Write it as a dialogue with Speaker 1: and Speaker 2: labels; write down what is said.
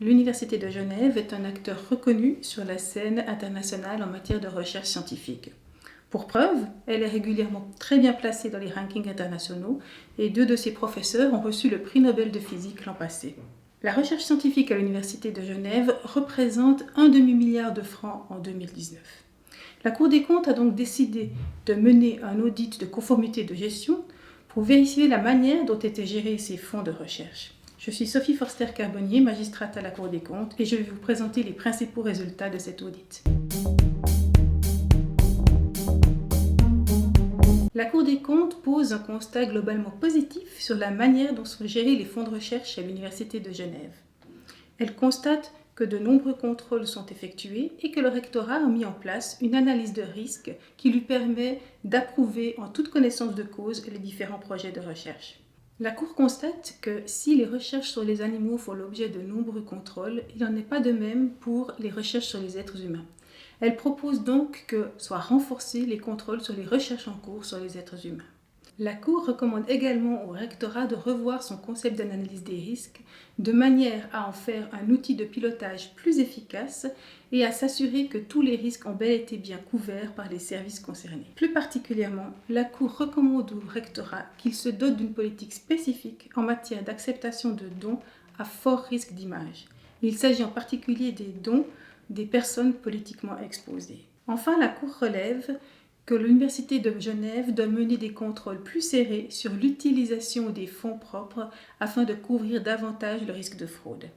Speaker 1: L'Université de Genève est un acteur reconnu sur la scène internationale en matière de recherche scientifique. Pour preuve, elle est régulièrement très bien placée dans les rankings internationaux et 2 de ses professeurs ont reçu le prix Nobel de physique l'an passé. La recherche scientifique à l'Université de Genève représente un demi-milliard de francs en 2019. La Cour des comptes a donc décidé de mener un audit de conformité de gestion pour vérifier la manière dont étaient gérés ces fonds de recherche. Je suis Sophie Forster-Carbonnier, magistrate à la Cour des comptes, et je vais vous présenter les principaux résultats de cet audit. La Cour des comptes pose un constat globalement positif sur la manière dont sont gérés les fonds de recherche à l'Université de Genève. Elle constate que de nombreux contrôles sont effectués et que le rectorat a mis en place une analyse de risque qui lui permet d'approuver en toute connaissance de cause les différents projets de recherche. La Cour constate que si les recherches sur les animaux font l'objet de nombreux contrôles, il n'en est pas de même pour les recherches sur les êtres humains. Elle propose donc que soient renforcés les contrôles sur les recherches en cours sur les êtres humains. La Cour recommande également au rectorat de revoir son concept d'analyse des risques de manière à en faire un outil de pilotage plus efficace et à s'assurer que tous les risques ont bel et bien couverts par les services concernés. Plus particulièrement, la Cour recommande au rectorat qu'il se dote d'une politique spécifique en matière d'acceptation de dons à fort risque d'image. Il s'agit en particulier des dons des personnes politiquement exposées. Enfin, la Cour relève que l'Université de Genève doit mener des contrôles plus serrés sur l'utilisation des fonds propres afin de couvrir davantage le risque de fraude.